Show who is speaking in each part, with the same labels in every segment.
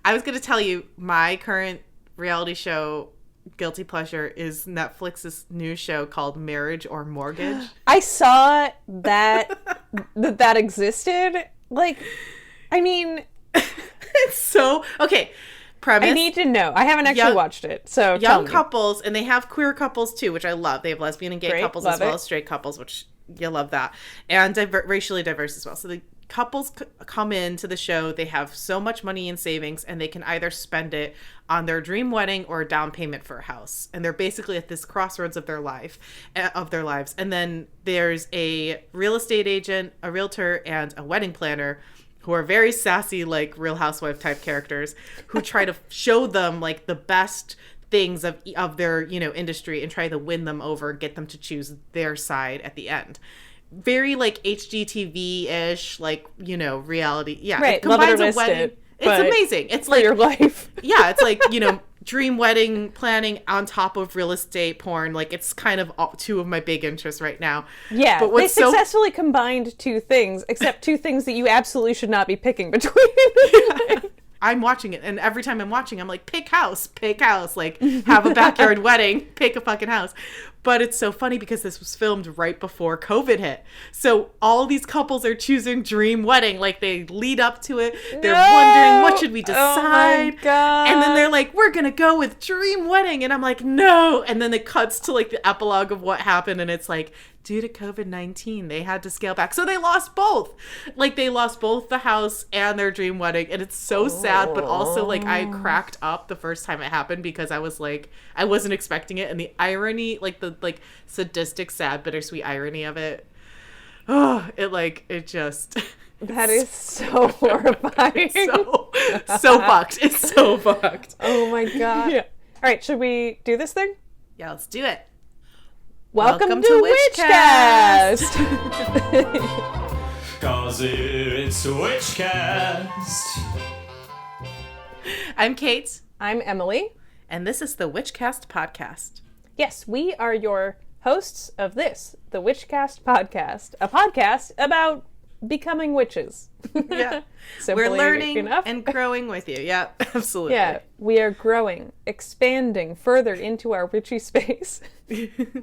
Speaker 1: I was going to tell you my current reality show guilty pleasure is Netflix's new show called Marriage or Mortgage.
Speaker 2: I saw that existed. Like, I mean,
Speaker 1: it's so okay. Premise.
Speaker 2: I need to know. I haven't actually watched it, so
Speaker 1: young couples, and they have queer couples too, which I love. They have lesbian and gay couples as well as straight couples, which you love that, and racially diverse as well. So the couples come into the show. They have so much money in savings, and they can either spend it on their dream wedding or a down payment for a house. And they're basically at this crossroads of their lives. And then there's a real estate agent, a realtor, and a wedding planner who are very sassy, like Real Housewife type characters, who try to show them like the best things of their, industry and try to win them over, get them to choose their side at the end. Very like HGTV-ish, like, reality. Yeah.
Speaker 2: Right.
Speaker 1: It combines
Speaker 2: love it or list it.
Speaker 1: It's amazing. It's
Speaker 2: for
Speaker 1: like
Speaker 2: your life.
Speaker 1: Yeah, it's like, dream wedding planning on top of real estate porn. Like, it's kind of two of my big interests right now.
Speaker 2: Yeah, but they successfully combined two things, except two things that you absolutely should not be picking between.
Speaker 1: I'm watching it, and every time I'm watching, I'm like, pick house, like, have a backyard wedding, pick a fucking house. But it's so funny because this was filmed right before COVID hit. So all these couples are choosing dream wedding. Like, they lead up to it. They're wondering, what should we decide?
Speaker 2: Oh my God.
Speaker 1: And then they're like, we're going to go with dream wedding. And I'm like, no. And then it cuts to, like, the epilogue of what happened. And it's like, due to COVID-19, they had to scale back. So they lost both. Like, they lost both the house and their dream wedding. And it's so sad. But also, like, I cracked up the first time it happened because I was like, I wasn't expecting it. And the irony, like, the sadistic, sad, bittersweet irony of it. Oh, it just...
Speaker 2: That is so horrifying.
Speaker 1: so fucked. It's so fucked.
Speaker 2: Oh my God. Yeah. All right, should we do this thing?
Speaker 1: Yeah, let's do it.
Speaker 2: Welcome to Witchcast!
Speaker 3: 'Cause it's Witchcast.
Speaker 1: I'm Kate.
Speaker 2: I'm Emily.
Speaker 1: And this is the Witchcast podcast.
Speaker 2: Yes, we are your hosts of this, the Witchcast podcast. A podcast about becoming witches.
Speaker 1: Yeah. We're learning and growing with you. Yeah, absolutely.
Speaker 2: Yeah, we are growing, expanding further into our witchy space.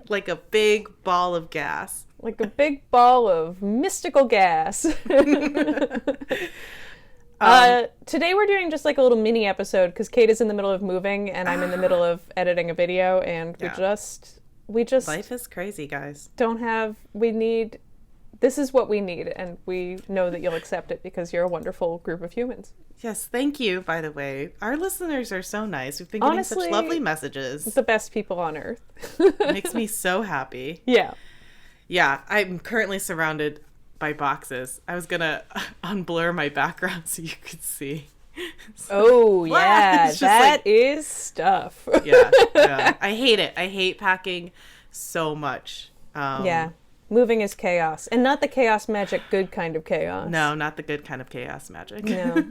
Speaker 1: Like a big ball of gas.
Speaker 2: Like a big ball of mystical gas. Today we're doing just like a little mini episode because Kate is in the middle of moving and I'm in the middle of editing a video, and we just
Speaker 1: life is crazy, guys.
Speaker 2: This is what we need, and we know that you'll accept it because you're a wonderful group of humans.
Speaker 1: Yes, thank you, by the way. Our listeners are so nice. We've been getting such lovely messages.
Speaker 2: The best people on earth.
Speaker 1: It makes me so happy.
Speaker 2: Yeah.
Speaker 1: Yeah, I'm currently surrounded by boxes. I was going to unblur my background so you could see.
Speaker 2: Oh, yeah. That is stuff.
Speaker 1: Yeah. I hate it. I hate packing so much.
Speaker 2: Yeah. Moving is chaos. And not the chaos magic good kind of chaos.
Speaker 1: No, not the good kind of chaos magic.
Speaker 2: No.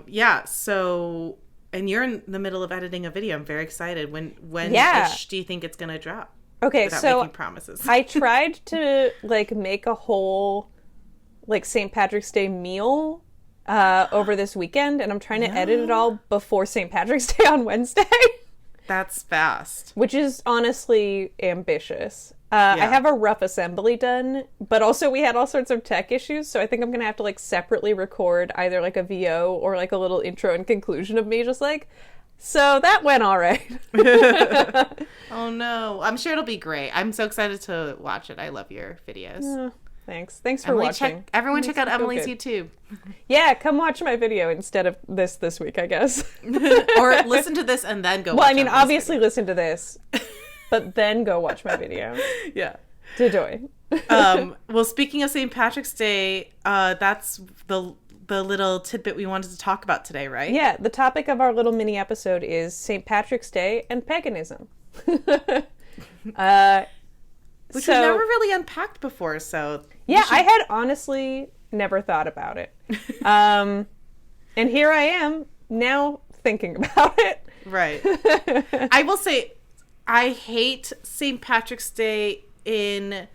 Speaker 1: Yeah, so... And you're in the middle of editing a video. I'm very excited. When do you think it's going to drop?
Speaker 2: Okay,
Speaker 1: so making promises.
Speaker 2: I tried to make a whole St. Patrick's Day meal over this weekend, and I'm trying to edit it all before St. Patrick's Day on Wednesday.
Speaker 1: That's fast.
Speaker 2: Which is honestly ambitious. I have a rough assembly done, but also we had all sorts of tech issues, so I think I'm going to have to separately record either a VO or a little intro and conclusion of me just so that went all right.
Speaker 1: Oh no. I'm sure it'll be great. I'm so excited to watch it. I love your videos.
Speaker 2: Thanks for watching.
Speaker 1: Everyone check out Emily's YouTube.
Speaker 2: Yeah, come watch my video instead of this week, I guess.
Speaker 1: Or listen to this and then go watch Emily's
Speaker 2: obviously
Speaker 1: video.
Speaker 2: Listen to this, but then go watch my video.
Speaker 1: Yeah.
Speaker 2: To joy.
Speaker 1: Well, speaking of St. Patrick's Day, that's the little tidbit we wanted to talk about today, right?
Speaker 2: Yeah, the topic of our little mini episode is St. Patrick's Day and paganism.
Speaker 1: Which we've never really unpacked before, so...
Speaker 2: Yeah, I had honestly never thought about it. And here I am, now thinking about it.
Speaker 1: Right. I will say, I hate St. Patrick's Day in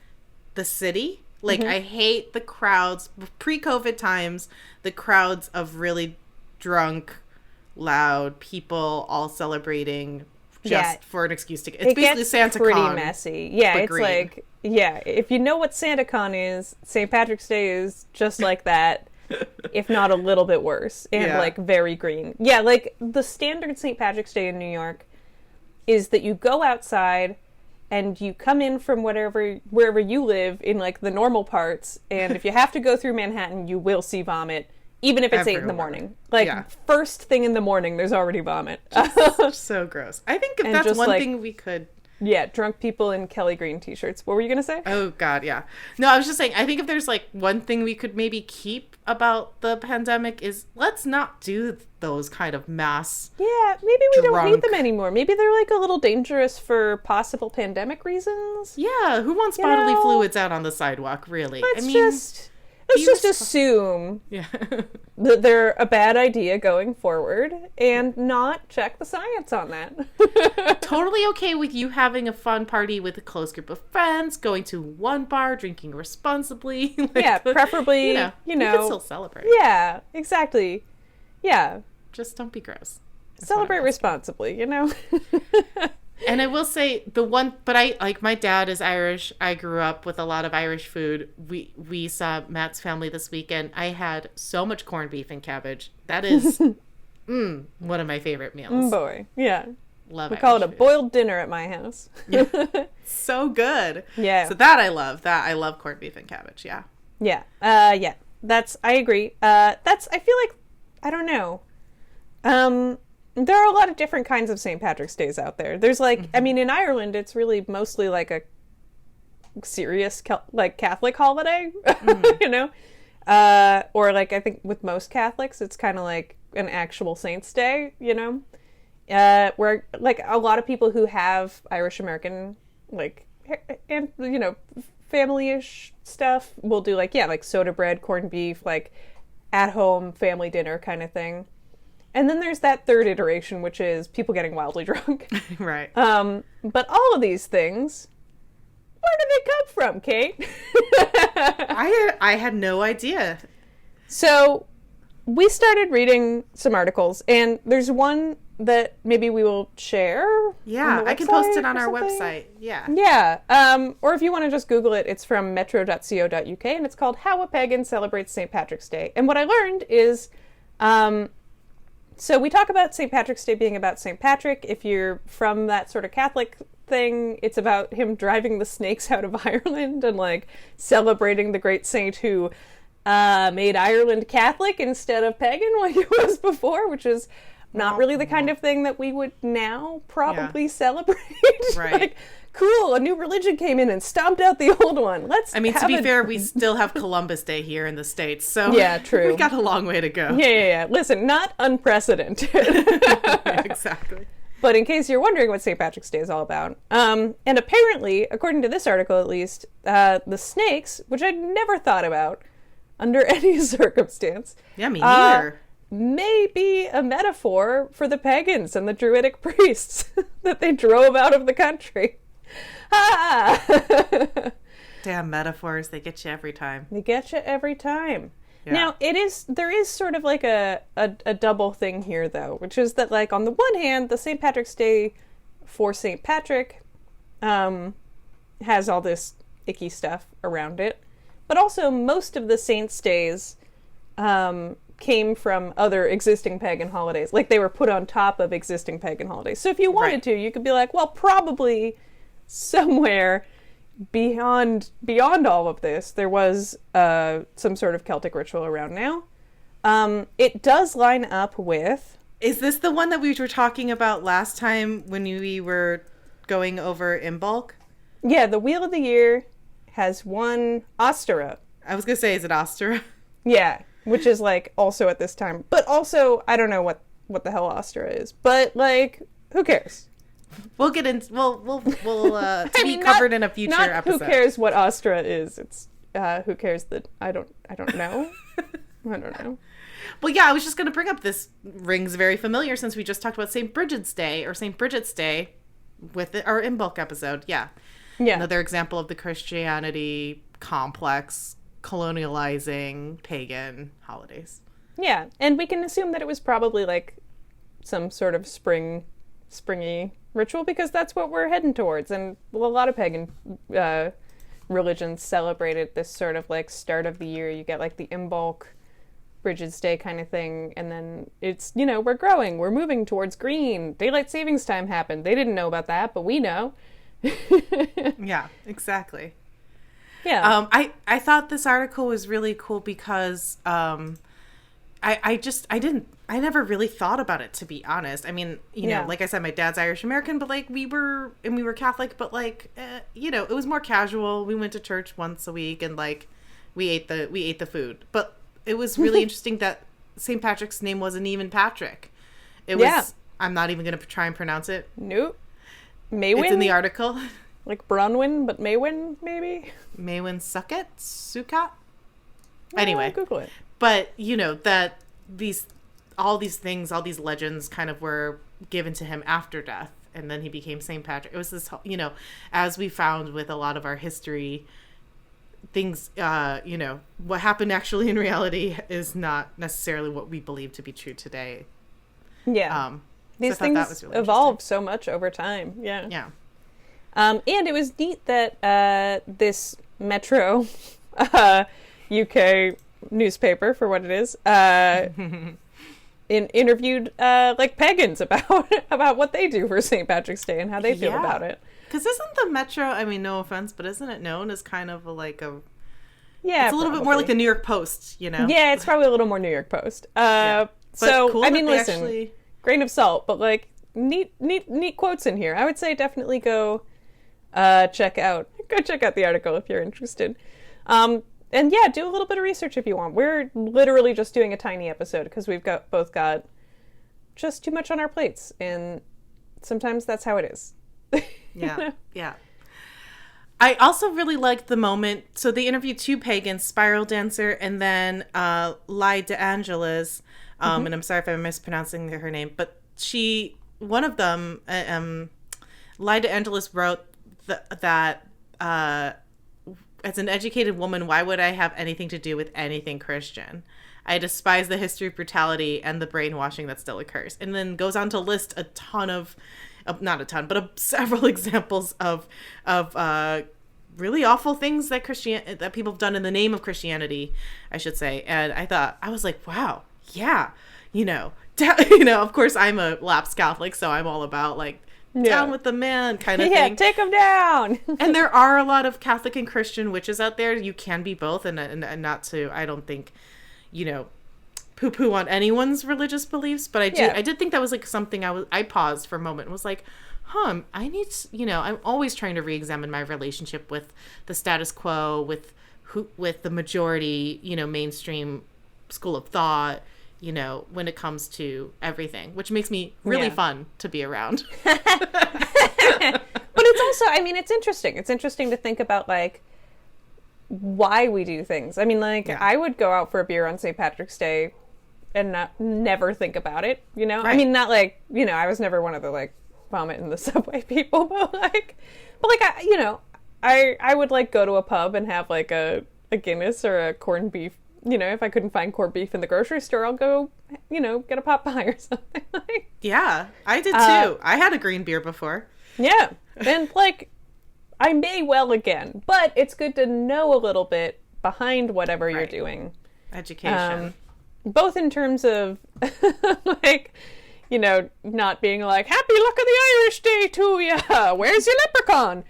Speaker 1: the city. Like, I hate the crowds, pre-COVID times, the crowds of really drunk, loud people all celebrating just for an excuse to get... It's basically Santa Con.
Speaker 2: Pretty messy. Yeah, it's green. Like, yeah, if you know what Santa Con is, St. Patrick's Day is just like that, if not a little bit worse, and like very green. Yeah, like the standard St. Patrick's Day in New York is that you go outside and you come in from wherever you live in like the normal parts, and if you have to go through Manhattan, you will see vomit, even if it's 8 in the morning. Like, first thing in the morning, there's already vomit.
Speaker 1: So gross. I think if that's one thing we could...
Speaker 2: Yeah, drunk people in Kelly Green t-shirts. What were you going to say?
Speaker 1: Oh, God, yeah. No, I was just saying, I think if there's like one thing we could maybe keep about the pandemic is let's not do those kind of mass... Yeah,
Speaker 2: maybe we don't need them anymore. Maybe they're like a little dangerous for possible pandemic reasons.
Speaker 1: Yeah, who wants bodily fluids out on the sidewalk, really?
Speaker 2: Let's just assume that they're a bad idea going forward and not check the science on that.
Speaker 1: Totally okay with you having a fun party with a close group of friends, going to one bar, drinking responsibly.
Speaker 2: Preferably, you can
Speaker 1: still celebrate.
Speaker 2: Yeah, exactly. Yeah.
Speaker 1: Just don't be gross.
Speaker 2: Celebrate responsibly,
Speaker 1: And I will say my dad is Irish. I grew up with a lot of Irish food. We saw Matt's family this weekend. I had so much corned beef and cabbage. That is one of my favorite meals.
Speaker 2: Boy, yeah.
Speaker 1: Love
Speaker 2: it. We call it a boiled dinner at my house.
Speaker 1: Yeah. So good.
Speaker 2: Yeah.
Speaker 1: So that I love. I love corned beef and cabbage. Yeah.
Speaker 2: Yeah. Yeah. I agree. I feel like, I don't know. There are a lot of different kinds of St. Patrick's Days out there. There's like, I mean, in Ireland, it's really mostly like a serious Catholic holiday, or like I think with most Catholics, it's kind of like an actual Saint's Day, where like a lot of people who have Irish American and family-ish stuff will do like soda bread, corned beef, like at home family dinner kind of thing. And then there's that third iteration, which is people getting wildly drunk.
Speaker 1: Right.
Speaker 2: But all of these things, where do they come from, Kate?
Speaker 1: I had no idea.
Speaker 2: So we started reading some articles, and there's one that maybe we will share.
Speaker 1: Yeah, I can post it on our website. Yeah.
Speaker 2: Yeah. Or if you want to just Google it, it's from metro.co.uk, and it's called How a Pagan Celebrates St. Patrick's Day. And what I learned is... So we talk about St. Patrick's Day being about St. Patrick. If you're from that sort of Catholic thing, it's about him driving the snakes out of Ireland and like celebrating the great saint who made Ireland Catholic instead of pagan like it was before, which is not really the kind of thing that we would now probably celebrate.
Speaker 1: Right.
Speaker 2: Like, cool, a new religion came in and stomped out the old one.
Speaker 1: To be fair, we still have Columbus Day here in the States, so
Speaker 2: yeah, true.
Speaker 1: We've got a long way to go.
Speaker 2: Yeah. Listen, not unprecedented.
Speaker 1: Exactly.
Speaker 2: But in case you're wondering what St. Patrick's Day is all about, and apparently, according to this article at least, the snakes, which I'd never thought about under any circumstance.
Speaker 1: Yeah, me neither.
Speaker 2: May be a metaphor for the pagans and the Druidic priests that they drove out of the country.
Speaker 1: Damn metaphors, they get you every time.
Speaker 2: They get you every time. Yeah. Now, there is sort of like a double thing here, though, which is that, like, on the one hand, the St. Patrick's Day for St. Patrick has all this icky stuff around it, but also most of the saints' days came from other existing pagan holidays. Like, they were put on top of existing pagan holidays. So if you wanted to, you could be like, well, probably somewhere beyond all of this, there was some sort of Celtic ritual around now. It does line up with...
Speaker 1: Is this the one that we were talking about last time when we were going over in bulk?
Speaker 2: Yeah, the Wheel of the Year has one Ostara.
Speaker 1: I was going to say, is it Ostara?
Speaker 2: Yeah, which is, like, also at this time. But also, I don't know what the hell Ostara is. But, like, who cares?
Speaker 1: We'll get in. We'll be covered in a future episode.
Speaker 2: Who cares what Ostara is? It's who cares that I don't know. I don't know.
Speaker 1: Well, yeah, I was just going to bring up this rings very familiar since we just talked about St. Bridget's Day or St. Bridget's Day with our in bulk episode. Yeah.
Speaker 2: Yeah.
Speaker 1: Another example of the Christianity complex, colonializing, pagan holidays.
Speaker 2: Yeah, and we can assume that it was probably like some sort of springy ritual, because that's what we're heading towards. And a lot of pagan religions celebrated this sort of like start of the year. You get like the Imbolc, Bridget's Day kind of thing, and then it's, you know, we're growing, we're moving towards green. Daylight savings time happened. They didn't know about that, but we know.
Speaker 1: Yeah, exactly.
Speaker 2: Yeah.
Speaker 1: I thought this article was really cool because I never really thought about it, to be honest. I mean, you know, like I said, my dad's Irish American, but like we were Catholic, but like, you know, it was more casual. We went to church once a week and like we ate the food. But it was really interesting that St. Patrick's name wasn't even Patrick. It was, I'm not even going to try and pronounce it.
Speaker 2: Nope. Maywin?
Speaker 1: It's in the article.
Speaker 2: Like Bronwyn, but Maywin, maybe?
Speaker 1: Maywin Succat? Anyway.
Speaker 2: Google it.
Speaker 1: But, you know, that all these legends kind of were given to him after death, and then he became St. Patrick. It was this, you know, as we found with a lot of our history, things, you know, what happened actually in reality is not necessarily what we believe to be true today.
Speaker 2: Yeah. These things really evolve so much over time. Yeah.
Speaker 1: Yeah.
Speaker 2: And it was neat that this Metro UK newspaper, for what it is, interviewed like pagans about what they do for St. Patrick's Day and how they feel about it.
Speaker 1: Because isn't the Metro, I mean, no offense, but isn't it known as kind of it's a little bit more like the New York Post, you know?
Speaker 2: Yeah, it's probably a little more New York Post. So,
Speaker 1: cool,
Speaker 2: I mean, listen, grain of salt, but like neat quotes in here. I would say definitely go check out the article if you're interested. And yeah, do a little bit of research if you want. We're literally just doing a tiny episode because we've both got just too much on our plates, and sometimes that's how it is.
Speaker 1: Yeah, yeah. I also really liked the moment. So they interviewed two pagans, Spiral Dancer and then Lai De Angelis. And I'm sorry if I'm mispronouncing her name, but one of them, Lai De Angelis wrote that as an educated woman, why would I have anything to do with anything Christian? I despise the history of brutality and the brainwashing that still occurs. And then goes on to list a ton of, not a ton, but several examples of really awful things that that people have done in the name of Christianity, I should say. And I was like, wow, yeah, you know, of course I'm a lapsed Catholic, so I'm all about like, down with the man kind of thing.
Speaker 2: Yeah, take him down.
Speaker 1: And there are a lot of Catholic and Christian witches out there. You can be both, and not to, I don't think, you know, poo-poo on anyone's religious beliefs, but I did think that was like something I paused for a moment and was like, I need to, you know, I'm always trying to re-examine my relationship with the status quo, with the majority, you know, mainstream school of thought, you know, when it comes to everything, which makes me really fun to be around.
Speaker 2: But it's also, I mean, it's interesting. It's interesting to think about, like, why we do things. I mean, like, I would go out for a beer on St. Patrick's Day and never think about it, you know? Right. I mean, not like, you know, I was never one of the, like, vomit in the subway people, but I, you know, I would, like, go to a pub and have, like, a Guinness or a corned beef. You know, if I couldn't find corned beef in the grocery store, I'll go, you know, get a pot pie or something.
Speaker 1: Yeah, I did too. I had a green beer before.
Speaker 2: Yeah. And, like, I may well again. But it's good to know a little bit behind whatever you're doing.
Speaker 1: Education.
Speaker 2: Both in terms of, like, you know, not being like, happy luck of the Irish Day to ya! Where's your leprechaun?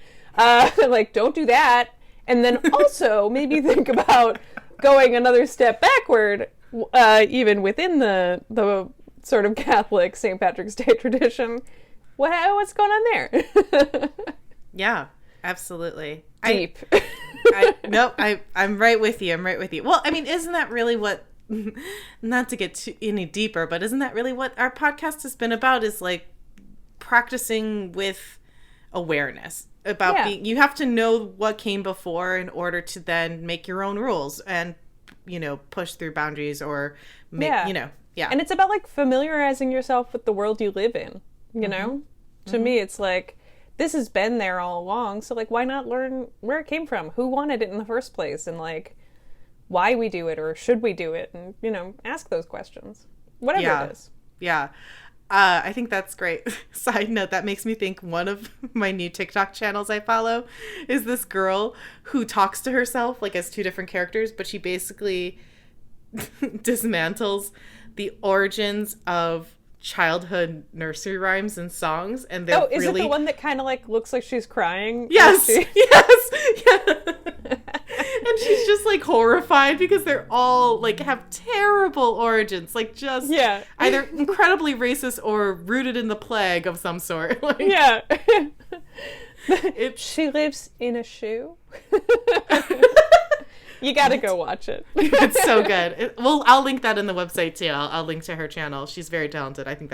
Speaker 2: Like, don't do that. And then also maybe think about going another step backward, even within the sort of Catholic St. Patrick's Day tradition. What's going on there?
Speaker 1: Yeah, absolutely.
Speaker 2: Deep.
Speaker 1: I'm right with you. Well, I mean, isn't that really what, not to get any deeper, but isn't that really what our podcast has been about, is like practicing with awareness about being, you have to know what came before in order to then make your own rules and, you know, push through boundaries or make, you know,
Speaker 2: And it's about like familiarizing yourself with the world you live in, you know? To me, it's like, this has been there all along, so, like, why not learn where it came from? Who wanted it in the first place? And, like, why we do it, or should we do it? And, you know, ask those questions. Whatever it is.
Speaker 1: Yeah. I think that's great. Side note, that makes me think one of my new TikTok channels I follow is this girl who talks to herself, like, as two different characters, but she basically dismantles the origins of childhood nursery rhymes and songs, and they're
Speaker 2: is it the one that kind of, like, looks like she's crying?
Speaker 1: Yes, yes, yeah. And she's just, like, horrified because they're all, like, have terrible origins, like, just either incredibly racist or rooted in the plague of some sort. Like,
Speaker 2: yeah. She lives in a shoe. You gotta go watch it.
Speaker 1: It's so good. Well, I'll link that in the website too. I'll link to her channel. She's very talented. I think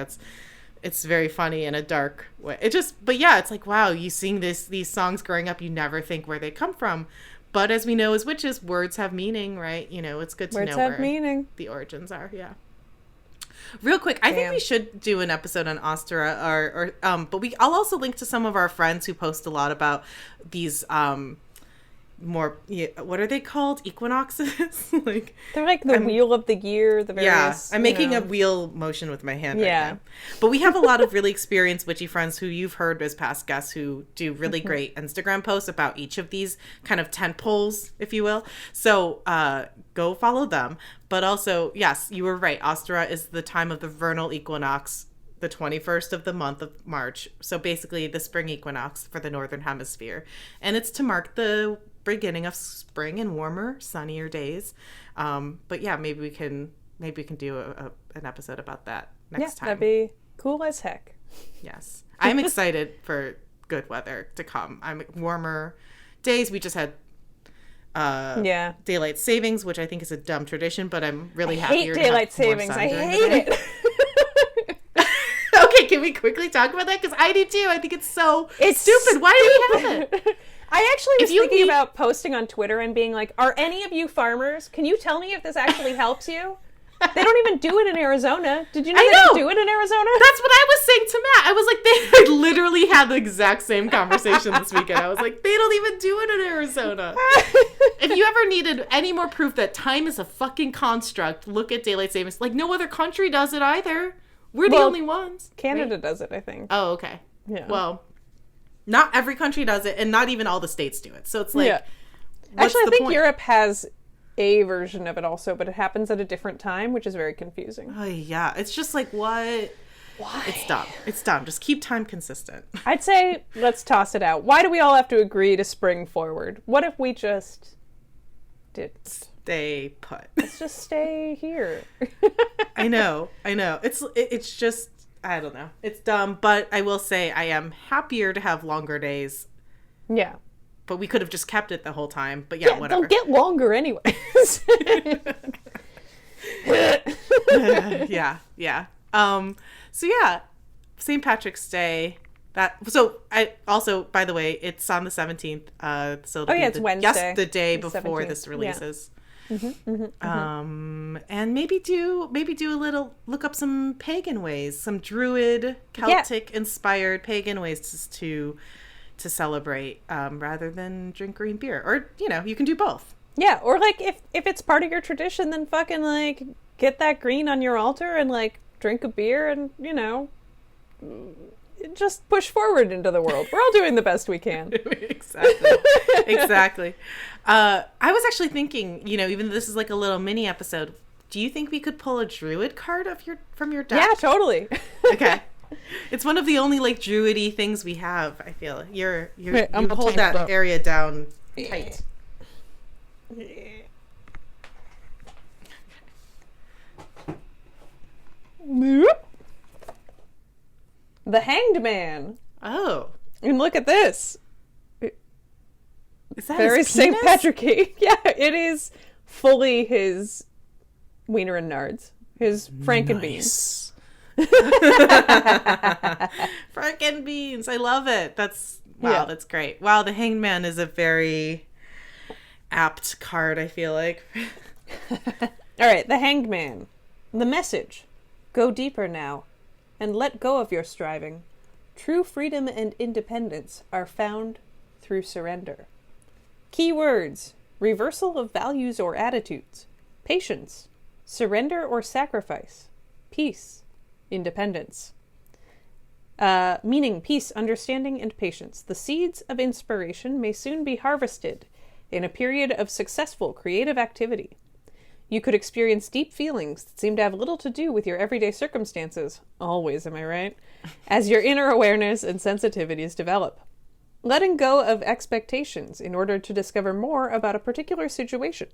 Speaker 1: it's very funny in a dark way. But yeah, it's like, wow, you sing these songs growing up, you never think where they come from. But as we know as witches, words have meaning, right? You know, it's good to know where meaning. The origins are. Yeah. Real quick, I think we should do an episode on Ostara, but I'll also link to some of our friends who post a lot about these more, what are they called? Equinoxes? Like,
Speaker 2: they're like the wheel of the year, the various...
Speaker 1: Yeah, I'm making a wheel motion with my hand right now. But we have a lot of really experienced witchy friends who you've heard as past guests who do really great Instagram posts about each of these kind of tent poles, if you will. So go follow them. But also, yes, you were right. Ostara is the time of the vernal equinox, the 21st of the month of March. So basically the spring equinox for the Northern Hemisphere. And it's to mark the beginning of spring and warmer, sunnier days. But yeah, maybe we can do an episode about that next time.
Speaker 2: That'd be cool as heck.
Speaker 1: Yes. I'm excited for good weather to come. I'm warmer days. We just had daylight savings, which I think is a dumb tradition, but I'm really happy.
Speaker 2: I hate daylight savings. I hate it.
Speaker 1: Okay, can we quickly talk about that? Because I do too. I think it's stupid. Why do we have it?
Speaker 2: I actually was thinking about posting on Twitter and being like, are any of you farmers? Can you tell me if this actually helps you? They don't even do it in Arizona. Did you know they don't do it in Arizona?
Speaker 1: That's what I was saying to Matt. I was like, they literally had the exact same conversation this weekend. I was like, they don't even do it in Arizona. If you ever needed any more proof that time is a fucking construct, look at daylight savings. Like, no other country does it either. We're the only ones.
Speaker 2: Canada does it, I think.
Speaker 1: Oh, okay. Yeah. Well, not every country does it, and not even all the states do it. So it's like,
Speaker 2: actually, I think Europe has a version of it also, but it happens at a different time, which is very confusing.
Speaker 1: Oh, yeah. It's just like, what? Why? It's dumb. It's dumb. Just keep time consistent.
Speaker 2: I'd say let's toss it out. Why do we all have to agree to spring forward? What if we just did
Speaker 1: stay put?
Speaker 2: Let's just stay here.
Speaker 1: I know. It's just, I don't know. It's dumb, but I will say I am happier to have longer days.
Speaker 2: Yeah.
Speaker 1: But we could have just kept it the whole time. But yeah, whatever.
Speaker 2: They'll get longer anyways.
Speaker 1: Yeah. So yeah, St. Patrick's Day. I also, by the way, it's on the 17th. So
Speaker 2: it's Wednesday.
Speaker 1: Yes, the day before 17th. This releases. Yeah. And maybe do a little, look up some pagan ways, some Druid Celtic inspired pagan ways to celebrate, rather than drink green beer, or you can do both.
Speaker 2: Yeah, or like if it's part of your tradition, then fucking like get that green on your altar and like drink a beer and just push forward into the world. We're all doing the best we can.
Speaker 1: Exactly. I was actually thinking, even though this is like a little mini episode, do you think we could pull a Druid card from your deck?
Speaker 2: Yeah, totally.
Speaker 1: Okay. It's one of the only like Druid-y things we have, I feel. You hold that area down tight.
Speaker 2: The Hanged Man.
Speaker 1: Oh.
Speaker 2: And look at this.
Speaker 1: Is that
Speaker 2: very
Speaker 1: his
Speaker 2: St. Patrick-y. Yeah, it is fully his wiener and nards. His Frankenbeans.
Speaker 1: Frankenbeans. I love it. That's great. Wow, the Hanged Man is a very apt card, I feel like.
Speaker 2: All right, the Hanged Man. The message. Go deeper now, and let go of your striving. True freedom and independence are found through surrender. Keywords: reversal of values or attitudes, patience, surrender or sacrifice, peace, independence. Meaning peace, understanding, and patience. The seeds of inspiration may soon be harvested in a period of successful creative activity. You could experience deep feelings that seem to have little to do with your everyday circumstances. Always, am I right? As your inner awareness and sensitivities develop. Letting go of expectations in order to discover more about a particular situation.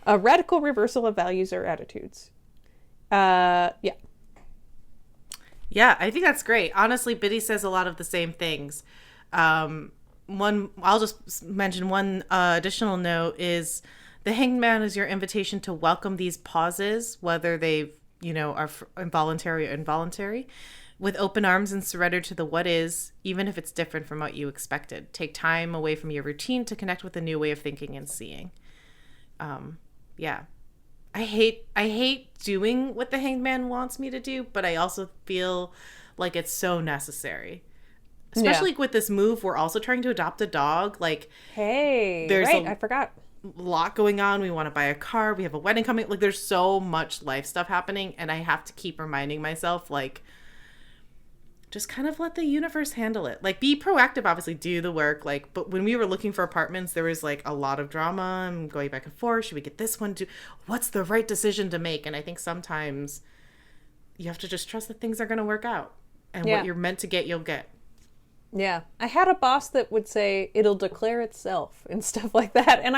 Speaker 2: A radical reversal of values or attitudes. Yeah.
Speaker 1: Yeah, I think that's great. Honestly, Biddy says a lot of the same things. I'll just mention one additional note is the Hanged Man is your invitation to welcome these pauses, whether they, are involuntary or involuntary, with open arms and surrender to the what is, even if it's different from what you expected. Take time away from your routine to connect with a new way of thinking and seeing. Yeah. I hate doing what the Hanged Man wants me to do, but I also feel like it's so necessary. Especially with this move, we're also trying to adopt a dog. Like,
Speaker 2: hey,
Speaker 1: there's
Speaker 2: I forgot.
Speaker 1: Lot going on. We want to buy a car. We have a wedding coming. Like, there's so much life stuff happening, and I have to keep reminding myself, like, just kind of let the universe handle it. Like, be proactive, obviously, do the work. Like, but when we were looking for apartments, there was like a lot of drama and going back and forth. Should we get this one? What's the right decision to make? And I think sometimes you have to just trust that things are going to work out, and what you're meant to get, you'll get.
Speaker 2: Yeah. I had a boss that would say it'll declare itself and stuff like that. And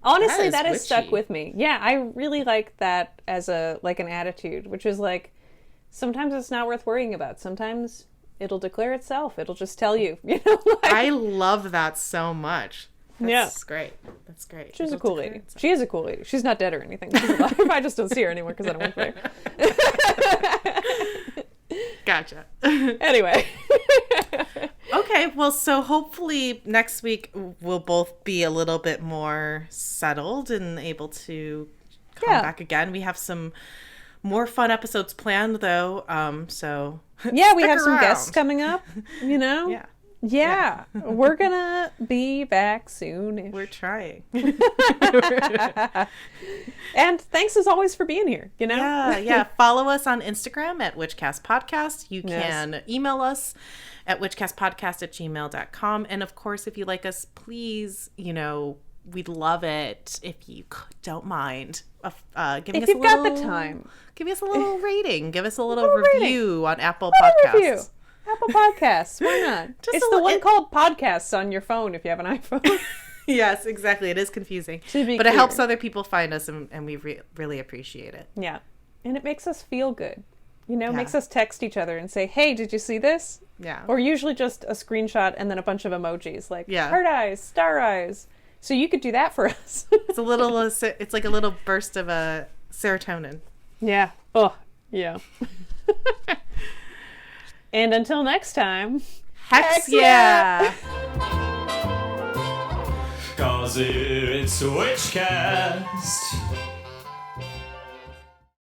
Speaker 2: honestly, that has stuck with me. Yeah, I really like that as an attitude, which is like, sometimes it's not worth worrying about. Sometimes it'll declare itself. It'll just tell you,
Speaker 1: I love that so much. That's great. That's great.
Speaker 2: She's a cool lady. She is a cool lady. She's not dead or anything. She's alive. I just don't see her anymore because I don't work there.
Speaker 1: Gotcha.
Speaker 2: Anyway.
Speaker 1: Okay, well, so hopefully next week we'll both be a little bit more settled and able to come back again. We have some more fun episodes planned, though. So
Speaker 2: yeah, we have some guests coming up. Yeah. We're gonna be back soon.
Speaker 1: We're trying.
Speaker 2: And thanks as always for being here.
Speaker 1: Yeah. Follow us on Instagram at Witchcast Podcast. You can email us at witchcastpodcast@gmail.com. And of course, if you like us, please, we'd love it if you don't mind giving us a little. If you've got the time, give us a little rating. Give us a little review on Apple Podcasts.
Speaker 2: Apple Podcasts. Why not? It's the one called Podcasts on your phone if you have an iPhone.
Speaker 1: Yes, exactly. It is confusing. But
Speaker 2: clear.
Speaker 1: It helps other people find us, and we really appreciate it.
Speaker 2: Yeah. And it makes us feel good. Makes us text each other and say, hey, did you see this?
Speaker 1: Yeah.
Speaker 2: Or usually just a screenshot and then a bunch of emojis like heart eyes, star eyes. So you could do that for us.
Speaker 1: It's like a little burst of serotonin.
Speaker 2: Yeah. Oh, yeah. And until next time,
Speaker 1: Hex yeah!
Speaker 3: 'Cause it's Witchcast.